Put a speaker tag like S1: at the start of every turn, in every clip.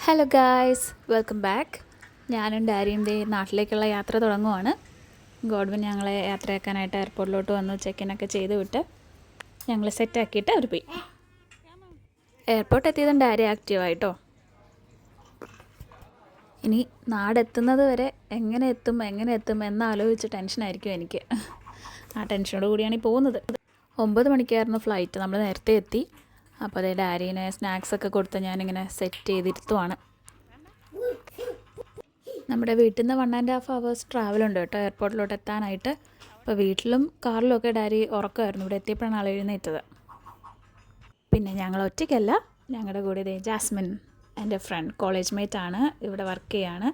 S1: Hello guys, welcome back. ഞാനും ഡാരിയും നാട്ടിലേക്കുള്ള യാത്ര തുടങ്ങുവാണ്. Godwin ഞങ്ങളെ യാത്രയാക്കാനായിട്ട് എയർപോർട്ടിലോട്ട് വന്നു. ചെക്കിനൊക്കെ ചെയ്ത് വിട്ട് ഞങ്ങൾ സെറ്റാക്കിയിട്ട് അവർ പോയി. എയർപോർട്ട് എത്തിയതും ഡാരി ആക്റ്റീവായിട്ടോ. ഇനി നാടെത്തുന്നത് വരെ എങ്ങനെ എത്തും എന്നാലോചിച്ച് ടെൻഷനായിരിക്കും എനിക്ക്. ആ ടെൻഷനോട് കൂടിയാണ് ഈ പോകുന്നത്. 9 മണിക്കായിരുന്നു ഫ്ലൈറ്റ്. നമ്മൾ നേരത്തെ എത്തി. അപ്പോൾ അതേ ഡാരീനെ സ്നാക്സൊക്കെ കൊടുത്ത് ഞാനിങ്ങനെ സെറ്റ് ചെയ്തിരുത്തുവാണ്. നമ്മുടെ വീട്ടിൽ നിന്ന് 1.5 hours ട്രാവലുണ്ട് കേട്ടോ എയർപോർട്ടിലോട്ട് എത്താനായിട്ട്. അപ്പോൾ വീട്ടിലും കാറിലും ഒക്കെ ഡാരി ഉറക്കമായിരുന്നു. ഇവിടെ എത്തിയപ്പോഴാണ് ആൾ എഴുന്നേറ്റത്. പിന്നെ ഞങ്ങൾ ഒറ്റയ്ക്കല്ല, ഞങ്ങളുടെ കൂടെ ജാസ്മിൻ എൻ്റെ ഫ്രണ്ട്, കോളേജ് മേറ്റ് ആണ്, ഇവിടെ വർക്ക് ചെയ്യാണ്.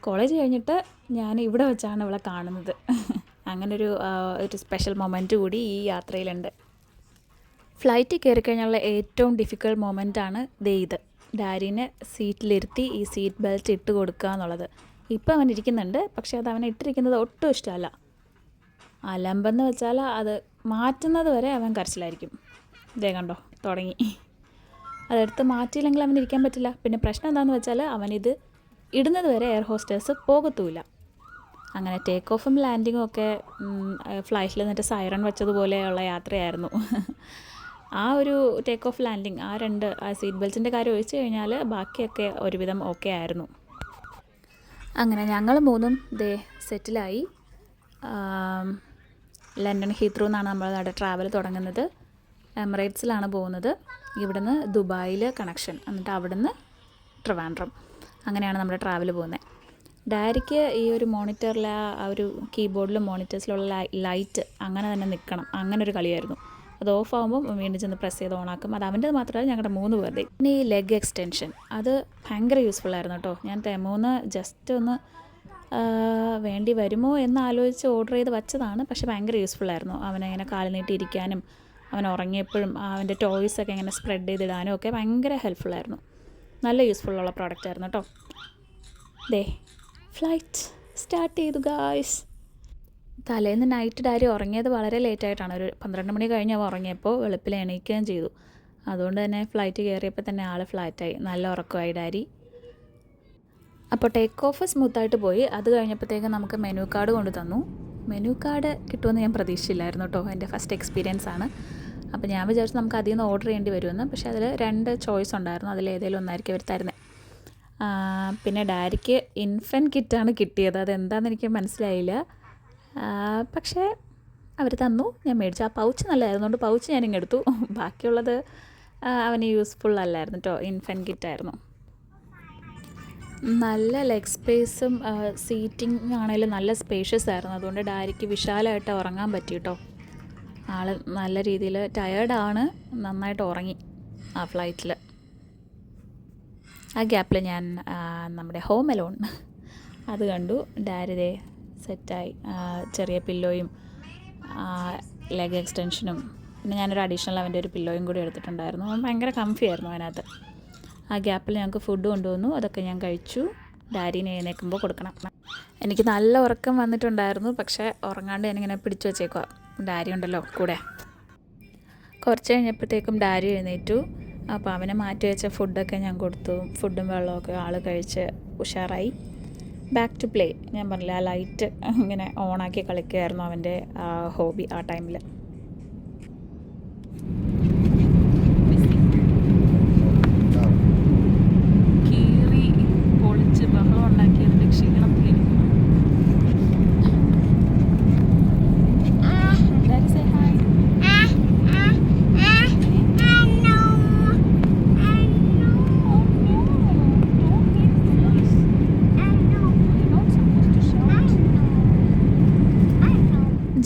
S1: കോളേജ് കഴിഞ്ഞിട്ട് ഞാൻ ഇവിടെ വെച്ചാണ് ഇവളെ കാണുന്നത്. അങ്ങനൊരു സ്പെഷ്യൽ മൊമെൻറ്റ് കൂടി ഈ യാത്രയിലുണ്ട്. ഫ്ലൈറ്റിൽ കയറി കഴിഞ്ഞുള്ള ഏറ്റവും ഡിഫിക്കൽട്ട് മൊമെൻറ്റാണ് ഇത്. ഡാരിനെ സീറ്റിലിരുത്തി ഈ സീറ്റ് ബെൽറ്റ് ഇട്ട് കൊടുക്കുക എന്നുള്ളത്. ഇപ്പം അവൻ ഇരിക്കുന്നുണ്ട്, പക്ഷേ അത് അവനെ ഇട്ടിരിക്കുന്നത് ഒട്ടും ഇഷ്ടമല്ല. അലമ്പെന്ന് വെച്ചാൽ അത് മാറ്റുന്നത് വരെ അവൻ കരച്ചിലായിരിക്കും. ഇതേ കണ്ടോ, തുടങ്ങി. അതെടുത്ത് മാറ്റിയില്ലെങ്കിൽ അവന് ഇരിക്കാൻ പറ്റില്ല. പിന്നെ പ്രശ്നം എന്താണെന്ന് വെച്ചാൽ അവനിത് ഇടുന്നത് വരെ എയർ ഹോസ്റ്റേഴ്സ് പോകത്തുമില്ല. അങ്ങനെ ടേക്ക് ഓഫും ലാൻഡിങ്ങും ഒക്കെ ഫ്ലൈറ്റിൽ നിന്നിട്ട് സൈറൺ വെച്ചതുപോലെയുള്ള യാത്രയായിരുന്നു. ആ ഒരു ടേക്ക് ഓഫ് ലാൻഡിങ്, ആ സീറ്റ് ബെൽറ്റിൻ്റെ കാര്യം ഒഴിച്ച് കഴിഞ്ഞാൽ ബാക്കിയൊക്കെ ഒരുവിധം ഓക്കെ ആയിരുന്നു. അങ്ങനെ ഞങ്ങൾ മൂന്നും സെറ്റിലായി. ലണ്ടൻ ഹീത്രൂ എന്നാണ് നമ്മൾ ട്രാവൽ തുടങ്ങുന്നത്. എമിറേറ്റ്സിലാണ് പോകുന്നത്. ഇവിടുന്ന് ദുബായിൽ കണക്ഷൻ, എന്നിട്ട് അവിടുന്ന് ട്രിവാൻഡ്രം. അങ്ങനെയാണ് നമ്മുടെ ട്രാവൽ പോകുന്നത്. ഡാരിക്ക് ഈ ഒരു മോണിറ്ററിലെ ആ ഒരു കീബോർഡിലും മോണിറ്റേഴ്സിലുള്ള ലൈറ്റ് അങ്ങനെ തന്നെ നിൽക്കണം, അങ്ങനെ ഒരു കളിയായിരുന്നു. അത് ഓഫ് ആകുമ്പോൾ വീണ്ടും ചെന്ന് പ്രസ് ചെയ്ത് ഓണാക്കും. അത് അവൻ്റെ മാത്രമല്ല, ഞങ്ങളുടെ 3 പേരുടെ. പിന്നെ ഈ ലെഗ് എക്സ്റ്റൻഷൻ, അത് ഭയങ്കര യൂസ്ഫുള്ളായിരുന്നു കേട്ടോ. ഞാൻ തെമോന്ന് ജസ്റ്റ് ഒന്ന് വേണ്ടി വരുമോ എന്ന് ആലോചിച്ച് ഓർഡർ ചെയ്ത് വച്ചതാണ്. പക്ഷേ ഭയങ്കര യൂസ്ഫുള്ളായിരുന്നു. അവനങ്ങനെ കാല് നീട്ടിയിരിക്കാനും അവൻ ഉറങ്ങിയപ്പോഴും അവൻ്റെ ടോയ്സൊക്കെ ഇങ്ങനെ സ്പ്രെഡ് ചെയ്തിടാനും ഒക്കെ ഭയങ്കര ഹെൽപ്ഫുള്ളായിരുന്നു. നല്ല യൂസ്ഫുള്ളുള്ള പ്രോഡക്റ്റായിരുന്നു കേട്ടോ. ഫ്ലൈറ്റ് സ്റ്റാർട്ട് ചെയ്തു ഗായ്സ്. തലേന്ന് നൈറ്റ് ഡാരി ഉറങ്ങിയത് വളരെ ലേറ്റായിട്ടാണ്. ഒരു 12 മണി കഴിഞ്ഞ് അവ ഉറങ്ങിയപ്പോൾ വെളുപ്പിൽ എണീക്കുകയും ചെയ്തു. അതുകൊണ്ട് തന്നെ ഫ്ലൈറ്റ് കയറിയപ്പോൾ തന്നെ ആൾ ഫ്ലാറ്റായി, നല്ല ഉറക്കമായി ഡാരി. അപ്പോൾ ടേക്ക് ഓഫ് സ്മൂത്തായിട്ട് പോയി. അത് കഴിഞ്ഞപ്പോഴത്തേക്കും നമുക്ക് മെനു കാർഡ് കൊണ്ട് തന്നു. മെനു കാർഡ് കിട്ടുമെന്ന് ഞാൻ പ്രതീക്ഷിച്ചില്ലായിരുന്നു കേട്ടോ. എൻ്റെ ഫസ്റ്റ് എക്സ്പീരിയൻസ് ആണ്. അപ്പോൾ ഞാൻ വിചാരിച്ചു നമുക്ക് അതിൽ നിന്ന് ഓർഡർ ചെയ്യേണ്ടി വരുമെന്ന്. പക്ഷേ അതിൽ 2 ചോയ്സ് ഉണ്ടായിരുന്നു. അതിലേതെങ്കിലും ഒന്നായിരിക്കും അവർ തരുന്നത്. പിന്നെ ഡാരിക്ക് ഇൻഫൻറ്റ് കിറ്റാണ് കിട്ടിയത്. അതെന്താണെന്ന് എനിക്ക് മനസ്സിലായില്ല. പക്ഷേ അവർ തന്നു, ഞാൻ മേടിച്ചു. ആ പൗച്ച് നല്ലതായിരുന്നുകൊണ്ട് പൗച്ച് ഞാനിങ്ങെടുത്തു. ബാക്കിയുള്ളത് അവന് യൂസ്ഫുൾ അല്ലായിരുന്നു കേട്ടോ. ഇൻഫൻറ്റ് കിറ്റായിരുന്നു. നല്ല ലെഗ് സ്പേസും സീറ്റിംഗ് ആണെങ്കിലും നല്ല സ്പേഷ്യസ് ആയിരുന്നു. അതുകൊണ്ട് ഡാരിക്ക് വിശാലമായിട്ട് ഉറങ്ങാൻ പറ്റി കേട്ടോ. ആൾ നല്ല രീതിയിൽ ടയേർഡാണ്, നന്നായിട്ട് ഉറങ്ങി ആ ഫ്ലൈറ്റിൽ. ആ ഗ്യാപ്പിൽ ഞാൻ നമ്മുടെ ഹോം അലോൺ അത് കണ്ടു. ഡാരി സെറ്റായി. ചെറിയ പില്ലോയും ലെഗ് എക്സ്റ്റൻഷനും പിന്നെ ഞാനൊരു അഡീഷണൽ അവൻ്റെ ഒരു പില്ലോയും കൂടി എടുത്തിട്ടുണ്ടായിരുന്നു. അവൻ ഭയങ്കര കംഫി ആയിരുന്നു അതിനകത്ത്. ആ ഗ്യാപ്പിൽ ഞങ്ങൾക്ക് ഫുഡ് കൊണ്ടുവന്നു. അതൊക്കെ ഞാൻ കഴിച്ചു. ഡാരിനെ എഴുന്നേൽക്കുമ്പോൾ കൊടുക്കണം. എനിക്ക് നല്ല ഉറക്കം വന്നിട്ടുണ്ടായിരുന്നു. പക്ഷേ ഉറങ്ങാണ്ട് ഞാനിങ്ങനെ പിടിച്ചു വച്ചേക്കുക. ഡാരി ഉണ്ടല്ലോ കൂടെ. കുറച്ച് കഴിഞ്ഞപ്പോഴത്തേക്കും ഡാരി എഴുന്നേറ്റു. അപ്പോൾ അവനെ മാറ്റി വെച്ച ഫുഡൊക്കെ ഞാൻ കൊടുത്തു. ഫുഡും വെള്ളമൊക്കെ ആൾ കഴിച്ച് ഉഷാറായി. Back to play. ഞാൻ പറഞ്ഞില്ല, ആ ലൈറ്റ് ഇങ്ങനെ ഓണാക്കി കളിക്കുകയായിരുന്നു അവൻ്റെ ഹോബി ആ ടൈമിൽ. കീറി പൊളിച്ച് ബഹളം ഉണ്ടാക്കിയതിൻ്റെ ക്ഷീണത്തിലിരിക്കുന്നു.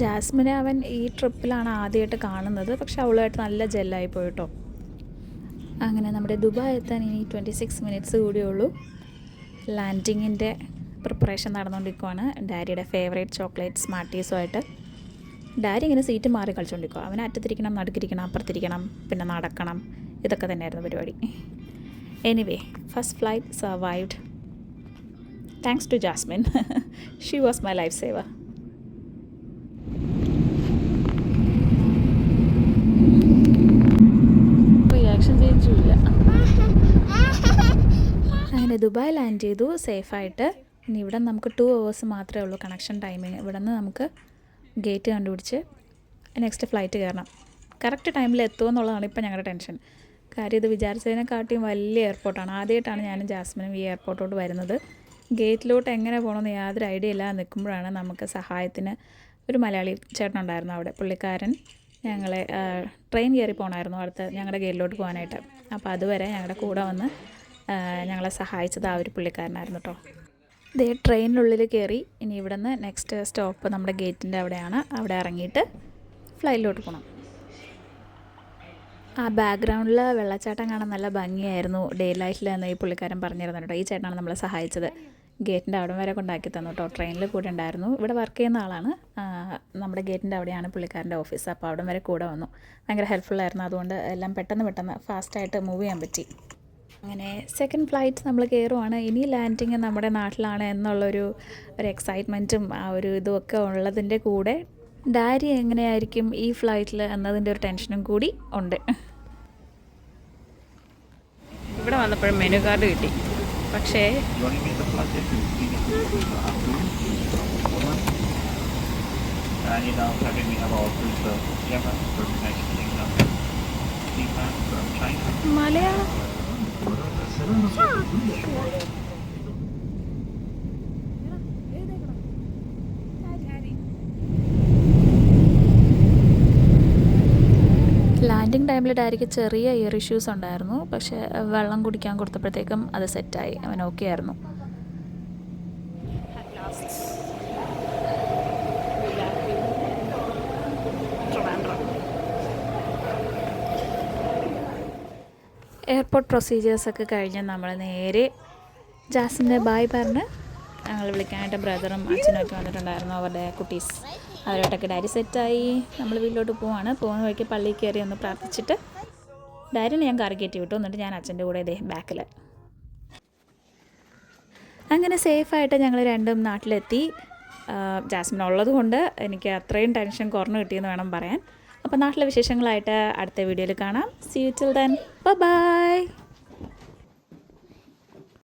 S1: ജാസ്മിനെ അവൻ ഈ ട്രിപ്പിലാണ് ആദ്യമായിട്ട് കാണുന്നത്. പക്ഷെ അവളുമായിട്ട് നല്ല ജെല്ലായി പോയിട്ടോ. അങ്ങനെ നമ്മുടെ ദുബായ് എത്താൻ ഇനി 26 മിനിറ്റ്സ് കൂടിയുള്ളൂ. ലാൻഡിങ്ങിൻ്റെ പ്രിപ്പറേഷൻ നടന്നുകൊണ്ടിരിക്കുവാണ്. ഡാരിയുടെ ഫേവറേറ്റ് ചോക്ലേറ്റ് സ്മാർട്ടീസുമായിട്ട്. ഡാരി ഇങ്ങനെ സീറ്റ് മാറി കളിച്ചുകൊണ്ടിരിക്കുക. അവന് അറ്റത്തിരിക്കണം, നടുക്കിരിക്കണം, അപ്പുറത്തിരിക്കണം, പിന്നെ നടക്കണം. ഇതൊക്കെ തന്നെയായിരുന്നു പരിപാടി. Anyway, first flight survived. Thanks to Jasmine. She was my life saver. Reaction ചേഞ്ചില്ല. അങ്ങനെ ദുബായ് ലാൻഡ് ചെയ്തു സേഫായിട്ട്. ഇനി ഇവിടെ നമുക്ക് 2 hours മാത്രമേ ഉള്ളൂ കണക്ഷൻ ടൈമിങ്. ഇവിടെ നിന്ന് നമുക്ക് ഗേറ്റ് കണ്ടുപിടിച്ച് നെക്സ്റ്റ് ഫ്ലൈറ്റ് കയറണം. കറക്റ്റ് ടൈമിൽ എത്തുമെന്നുള്ളതാണ് ഇപ്പോൾ ഞങ്ങളുടെ ടെൻഷൻ. കാര്യം ഇത് വിചാരിച്ചതിനെക്കാട്ടിയും വലിയ എയർപോർട്ടാണ്. ആദ്യമായിട്ടാണ് ഞാനും ജാസ്മിനും ഈ എയർപോർട്ടോട്ട് വരുന്നത്. ഗേറ്റിലോട്ട് എങ്ങനെ പോകണമെന്ന് യാതൊരു ഐഡിയ ഇല്ലാതെ നിൽക്കുമ്പോഴാണ് നമുക്ക് സഹായത്തിന് ഒരു മലയാളി ചേട്ടനുണ്ടായിരുന്നു അവിടെ. പുള്ളിക്കാരൻ ഞങ്ങളെ ട്രെയിൻ കയറി പോകണമായിരുന്നു അടുത്ത് ഞങ്ങളുടെ ഗേറ്റിലോട്ട് പോകാനായിട്ട്. അപ്പോൾ അതുവരെ ഞങ്ങളുടെ കൂടെ വന്ന് ഞങ്ങളെ സഹായിച്ചത് ആ ഒരു പുള്ളിക്കാരനായിരുന്നു കേട്ടോ. ഇതേ ട്രെയിനിനുള്ളിൽ കയറി. ഇനി ഇവിടെ നിന്ന് നെക്സ്റ്റ് സ്റ്റോപ്പ് നമ്മുടെ ഗേറ്റിൻ്റെ അവിടെയാണ്. അവിടെ ഇറങ്ങിയിട്ട് ഫ്ലൈറ്റിലോട്ട് പോകണം. ആ ബാക്ക്ഗ്രൗണ്ടിൽ വെള്ളച്ചാട്ടം കാണാൻ നല്ല ഭംഗിയായിരുന്നു. ഡേ ലൈഫിൽ എന്ന് ഈ പുള്ളിക്കാരൻ പറഞ്ഞിരുന്നു കേട്ടോ. ഈ ചേട്ടനാണ് നമ്മളെ സഹായിച്ചത്. ഗേറ്റിൻ്റെ അവിടം വരെ കൊണ്ടാക്കി തന്നു കേട്ടോ. ട്രെയിനിൽ കൂടെ ഉണ്ടായിരുന്നു. ഇവിടെ വർക്ക് ചെയ്യുന്ന ആളാണ്. നമ്മുടെ ഗേറ്റിൻ്റെ അവിടെയാണ് പുള്ളിക്കാരൻ്റെ ഓഫീസ്. അപ്പോൾ അവിടം വരെ കൂടെ വന്നു. ഭയങ്കര ഹെൽപ്ഫുള്ളായിരുന്നു. അതുകൊണ്ട് എല്ലാം പെട്ടെന്ന് ഫാസ്റ്റായിട്ട് മൂവ് ചെയ്യാൻ പറ്റി. അങ്ങനെ സെക്കൻഡ് ഫ്ലൈറ്റ് നമ്മൾ കയറുവാണ്. ഇനി ലാൻഡിങ് നമ്മുടെ നാട്ടിലാണ് എന്നുള്ളൊരു എക്സൈറ്റ്മെൻറ്റും ആ ഒരു ഇതുമൊക്കെ ഉള്ളതിൻ്റെ കൂടെ ഡാരി എങ്ങനെയായിരിക്കും ഈ ഫ്ലൈറ്റിൽ എന്നതിൻ്റെ ഒരു ടെൻഷനും കൂടി ഉണ്ട്. ഇവിടെ വന്നപ്പോഴും മെനു കാർഡ് കിട്ടി. പക്ഷേ മലയാളം ലാൻഡിങ് ടൈമിൽ ഡാരിക്ക് ചെറിയ ഇയർ ഇഷ്യൂസ് ഉണ്ടായിരുന്നു. പക്ഷേ വെള്ളം കുടിക്കാൻ കൊടുത്തപ്പോഴത്തേക്കും അത് സെറ്റായി. അവൻ ഓക്കെ ആയിരുന്നു. എയർപോർട്ട് പ്രൊസീജിയേഴ്സൊക്കെ കഴിഞ്ഞ് നമ്മൾ നേരെ ജാസ്മിനെ ബായ് പറഞ്ഞ് ഞങ്ങൾ വിളിക്കാനായിട്ട് ബ്രദറും അച്ഛനും ഒക്കെ വന്നിട്ടുണ്ടായിരുന്നു. അവരുടെ കുട്ടീസ് അവരോട്ടൊക്കെ ഡാരി സെറ്റായി. നമ്മൾ വീട്ടിലോട്ട് പോകുന്ന വഴിക്ക് പള്ളിയിൽ കയറി ഒന്ന് പ്രാർത്ഥിച്ചിട്ട് ഡാരിനെ ഞാൻ കാറി കയറ്റി വിട്ടു. എന്നിട്ട് ഞാൻ അച്ഛൻ്റെ കൂടെ ഇതേ ബാക്കിൽ. അങ്ങനെ സേഫായിട്ട് ഞങ്ങൾ രണ്ടും നാട്ടിലെത്തി. ജാസ്മിൻ ഉള്ളത് കൊണ്ട് എനിക്ക് അത്രയും ടെൻഷൻ കുറഞ്ഞു കിട്ടിയെന്ന് വേണം പറയാൻ. അപ്പോൾ നാട്ടിലെ വിശേഷങ്ങളായിട്ട് അടുത്ത വീഡിയോയിൽ കാണാം. See you till then. Bye bye.